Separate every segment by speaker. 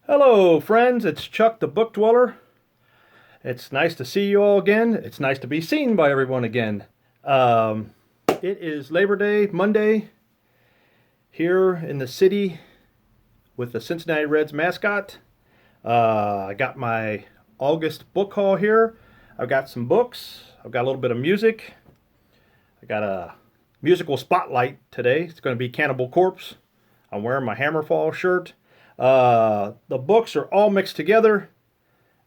Speaker 1: Hello, friends. It's Chuck the Book Dweller. It's nice to see you all again. It's nice to be seen by everyone again. It is Labor Day, Monday, here in the city with the Cincinnati Reds mascot. I got my August book haul here. I've got some books. I've got a little bit of music. I got a musical spotlight today. It's going to be Cannibal Corpse. I'm wearing my Hammerfall shirt. The books are all mixed together.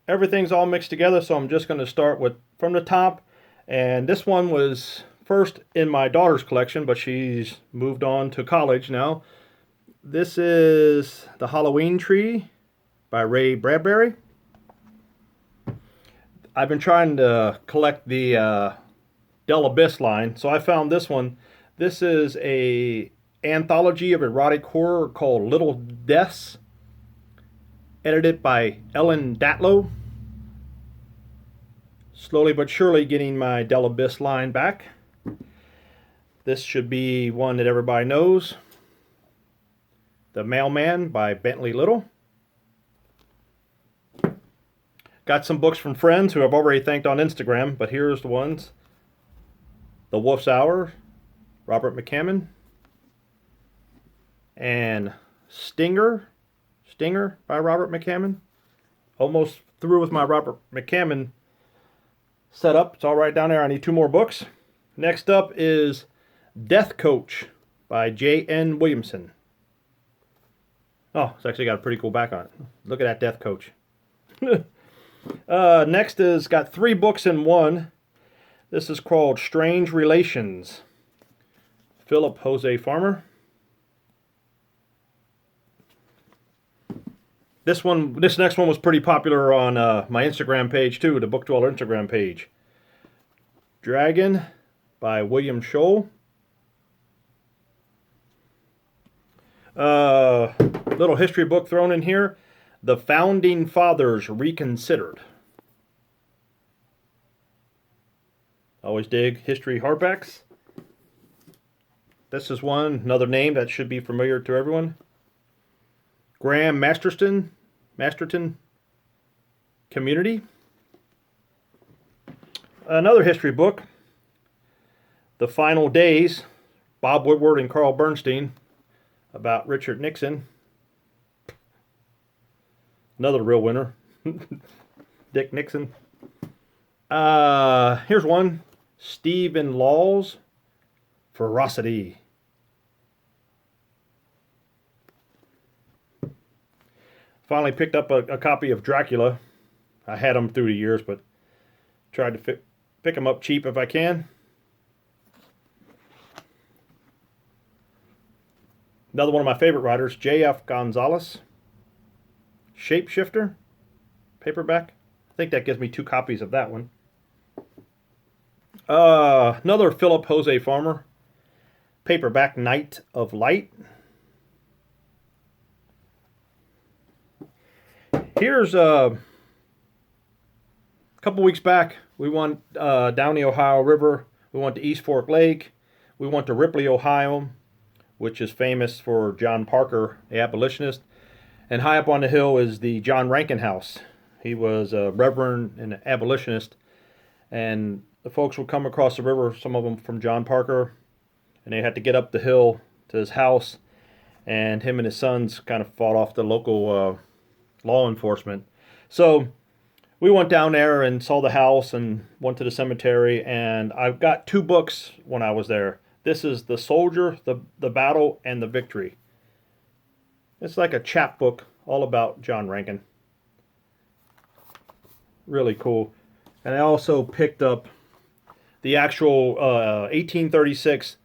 Speaker 1: Everything's all mixed together, so I'm just going to start with from the top. And this one was first in my daughter's collection, but she's moved on to college now. This is The Halloween Tree by Ray Bradbury. I've been trying to collect the Del Abyss line, so I found this one. This is a anthology of erotic horror called Little Deaths, edited by Ellen Datlow. Slowly but surely getting my Del Abyss line back. This should be one that everybody knows. The Mailman by Bentley Little. Got some books from friends who I've already thanked on Instagram, but here's the ones. The Wolf's Hour, Robert McCammon. And Stinger by Robert McCammon. Almost through with my Robert McCammon setup. It's all right down there. I need two more books. Next up is Death Coach by J.N. Williamson. Oh, it's actually got a pretty cool back on it. Look at that Death Coach. Next is got three books in one. This is called Strange Relations. Philip Jose Farmer. This next one was pretty popular on my Instagram page too, the Book Dweller Instagram page. Dragon by William Scholl. Little history book thrown in here. The Founding Fathers Reconsidered. Always dig history hardbacks. This is another name that should be familiar to everyone. Graham Masterton Community. Another history book, The Final Days, Bob Woodward and Carl Bernstein, about Richard Nixon. Another real winner, Dick Nixon. Here's one, Stephen Law's Ferocity. Finally picked up a copy of Dracula. I had them through the years, but tried to pick them up cheap if I can. Another one of my favorite writers, J.F. Gonzalez. Shapeshifter, paperback. I think that gives me two copies of that one. Another Philip Jose Farmer, paperback, Night of Light. Here's a couple weeks back, we went down the Ohio River. We went to East Fork Lake. We went to Ripley, Ohio, which is famous for John Parker, the abolitionist. And high up on the hill is the John Rankin house. He was a reverend and an abolitionist. And the folks would come across the river, some of them from John Parker, and they had to get up the hill to his house. And him and his sons kind of fought off the local law enforcement. So we went down there and saw the house and went to the cemetery, and I've got two books when I was there. This is The Soldier, the Battle, and the Victory. It's like a chapbook all about John Rankin. Really cool. And I also picked up the actual 1836,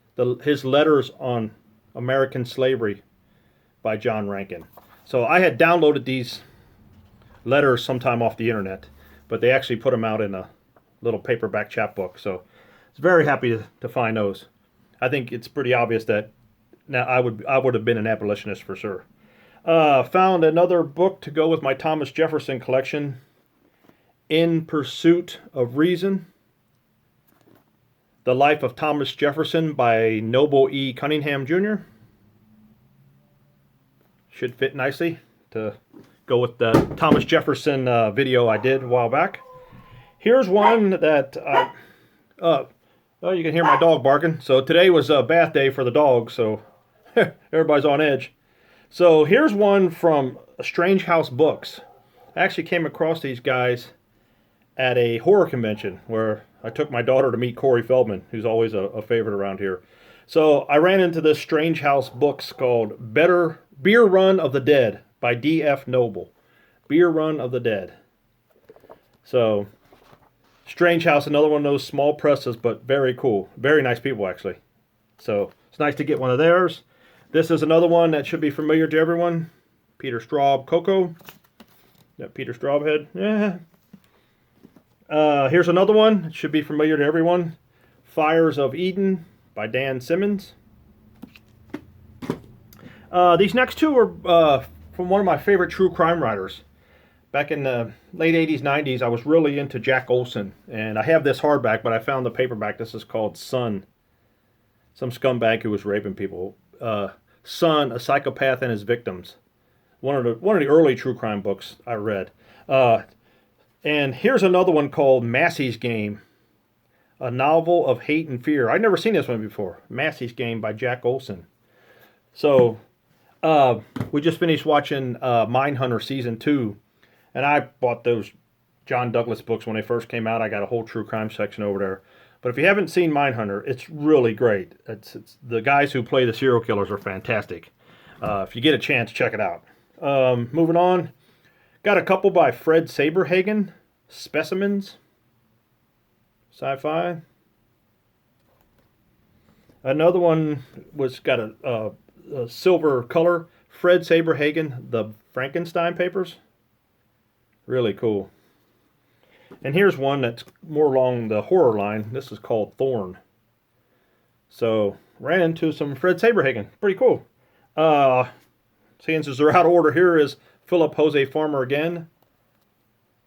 Speaker 1: his letters on American slavery by John Rankin. So I had downloaded these letters sometime off the internet, but they actually put them out in a little paperback chapbook. So I was very happy to find those. I think it's pretty obvious that now I would have been an abolitionist for sure. Found another book to go with my Thomas Jefferson collection, In Pursuit of Reason. The Life of Thomas Jefferson by Noble E. Cunningham Jr. Should fit nicely to go with the Thomas Jefferson video I did a while back. Here's one that oh, you can hear my dog barking. So today was a bath day for the dog, so everybody's on edge. So here's one from Strange House Books. I actually came across these guys at a horror convention where I took my daughter to meet Corey Feldman, who's always a favorite around here. So I ran into this Strange House Books called Beer Run of the Dead by D.F. Noble. Beer Run of the Dead. So, Strange House, another one of those small presses, but very cool. Very nice people, actually. So, it's nice to get one of theirs. This is another one that should be familiar to everyone. Peter Straub Coco. That Peter Straub head. Yeah. Here's another one. It should be familiar to everyone. Fires of Eden by Dan Simmons. These next two are from one of my favorite true crime writers. Back in the late 80s, 90s, I was really into Jack Olson. And I have this hardback, but I found the paperback. This is called Son. Some scumbag who was raping people. Son, a psychopath and his victims. One of the early true crime books I read. And here's another one called Massey's Game. A novel of hate and fear. I'd never seen this one before. Massey's Game by Jack Olson. So, we just finished watching Mindhunter Season 2. And I bought those John Douglas books when they first came out. I got a whole true crime section over there. But if you haven't seen Mindhunter, it's really great. It's the guys who play the serial killers are fantastic. If you get a chance, check it out. Moving on. Got a couple by Fred Saberhagen. Specimens. SciFi. Another one got a silver color. Fred Saberhagen, The Frankenstein Papers. Really cool. And here's one that's more along the horror line. This is called Thorn. So, ran into some Fred Saberhagen. Pretty cool. Seeing as they're out of order, here is Philip Jose Farmer again.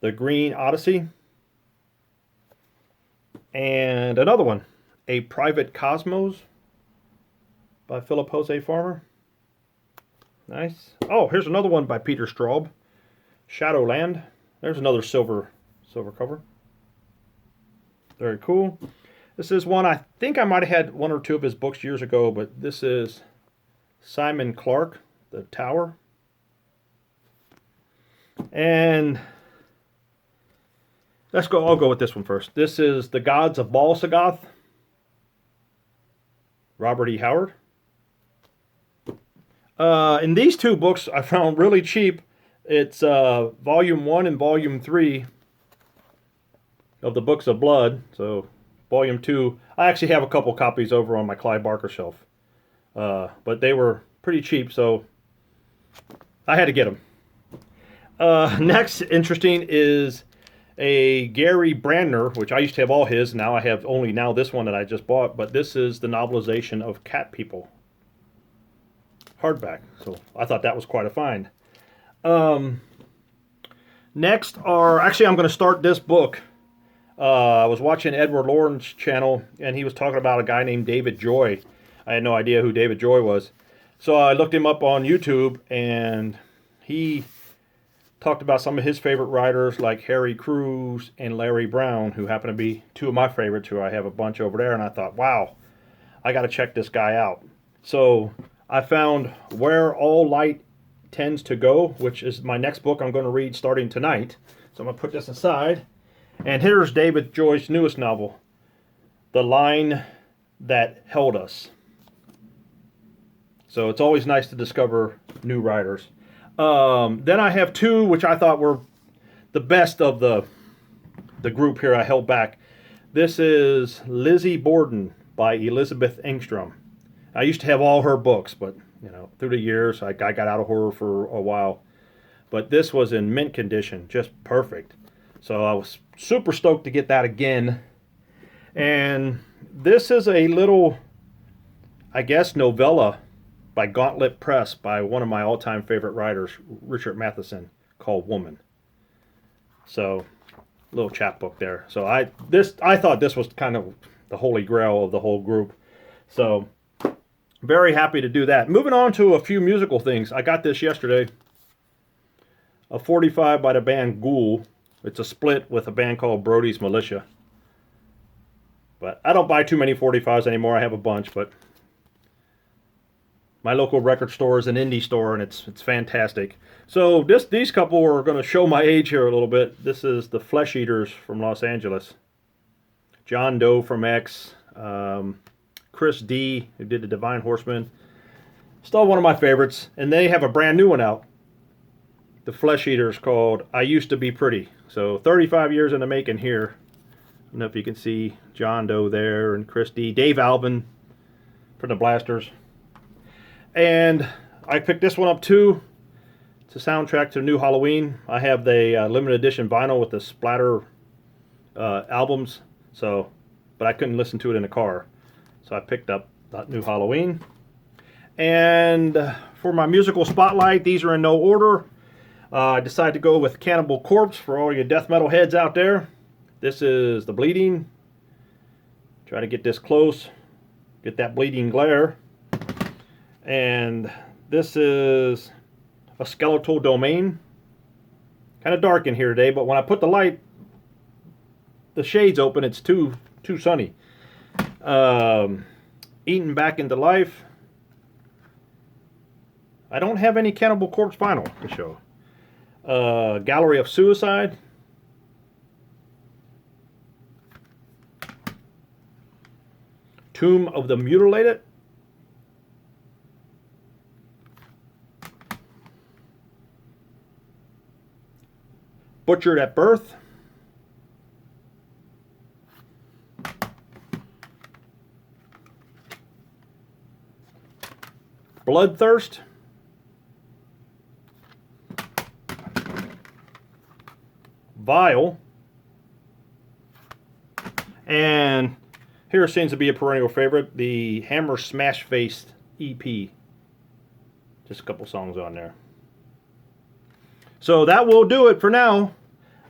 Speaker 1: The Green Odyssey. And another one. A Private Cosmos by Philip Jose Farmer. Nice. Oh, here's another one by Peter Straub. Shadowland. There's another silver cover. Very cool. This is one, I think I might have had one or two of his books years ago, but this is Simon Clark, The Tower. And I'll go with this one first. This is The Gods of Balsagoth. Robert E. Howard. And these two books I found really cheap. It's Volume 1 and Volume 3 of the Books of Blood. So, Volume 2. I actually have a couple copies over on my Clive Barker shelf. But they were pretty cheap, so I had to get them. Next, interesting, is a Gary Brandner, which I used to have all his. Now I have only this one that I just bought. But this is the novelization of Cat People. Hardback. So, I thought that was quite a find. Next actually I'm going to start this book. I was watching Edward Lauren's channel, and he was talking about a guy named David Joy. I had no idea who David Joy was. So I looked him up on YouTube, and he talked about some of his favorite writers like Harry Crews and Larry Brown, who happen to be two of my favorites, who I have a bunch over there. And I thought, wow, I got to check this guy out. So I found Where All Light Tends to Go, which is my next book I'm going to read starting tonight. So I'm going to put this aside. And here's David Joy's newest novel, The Line That Held Us. So it's always nice to discover new writers. Then I have two which I thought were the best of the group here I held back. This is Lizzie Borden by Elizabeth Engstrom. I used to have all her books, but through the years, I got out of horror for a while. But this was in mint condition, just perfect. So I was super stoked to get that again. And this is a little, I guess, novella by Gauntlet Press by one of my all-time favorite writers, Richard Matheson, called Woman. So, little chapbook there. So I thought this was kind of the holy grail of the whole group. So, very happy to do that. Moving on to a few musical things. I got this yesterday. a 45 by the band Ghoul. It's a split with a band called Brody's Militia. But I don't buy too many 45s anymore. I have a bunch, but my local record store is an indie store, and it's fantastic. So these couple are going to show my age here a little bit. This is the Flesh Eaters from Los Angeles. John Doe from X, Chris D, who did the Divine Horseman. Still one of my favorites, and they have a brand new one out. The Flesh Eaters, called I Used to Be Pretty. So 35 years in the making here. I don't know if you can see John Doe there and Chris D. Dave Albin from the Blasters. And I picked this one up too. It's a soundtrack to the new Halloween. I have the limited edition vinyl with the splatter albums. So, but I couldn't listen to it in the car. So I picked up that new Halloween. And for my musical spotlight, these are in no order. I decided to go with Cannibal Corpse for all your death metal heads out there. This is The Bleeding. Try to get this close. Get that bleeding glare. And this is A Skeletal Domain. Kind of dark in here today, but when I put the shades open, it's too sunny. Eaten Back into Life. I don't have any Cannibal Corpse vinyl to show. Gallery of Suicide. Tomb of the Mutilated. Butchered at Birth. Bloodthirst. Vile. And here seems to be a perennial favorite, the Hammer Smash Face EP. Just a couple songs on there. So that will do it for now.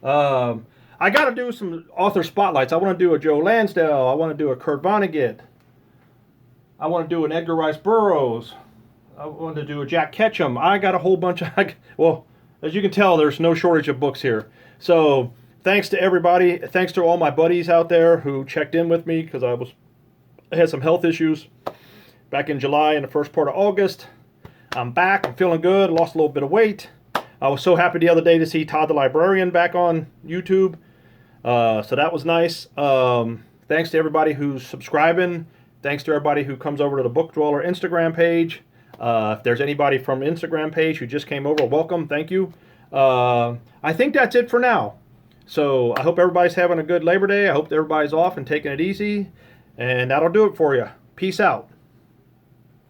Speaker 1: I got to do some author spotlights. I want to do a Joe Lansdale. I want to do a Kurt Vonnegut. I want to do an Edgar Rice Burroughs. I want to do a Jack Ketchum. I got a whole bunch of, well, as you can tell, there's no shortage of books here. So thanks to everybody. Thanks to all my buddies out there who checked in with me, because I had some health issues back in July and the first part of August. I'm back. I'm feeling good. Lost a little bit of weight. I was so happy the other day to see Todd the Librarian back on YouTube. So that was nice. Thanks to everybody who's subscribing. Thanks to everybody who comes over to the Book Dweller Instagram page. If there's anybody from the Instagram page who just came over, welcome. Thank you. I think that's it for now. So I hope everybody's having a good Labor Day. I hope everybody's off and taking it easy. And that'll do it for you. Peace out.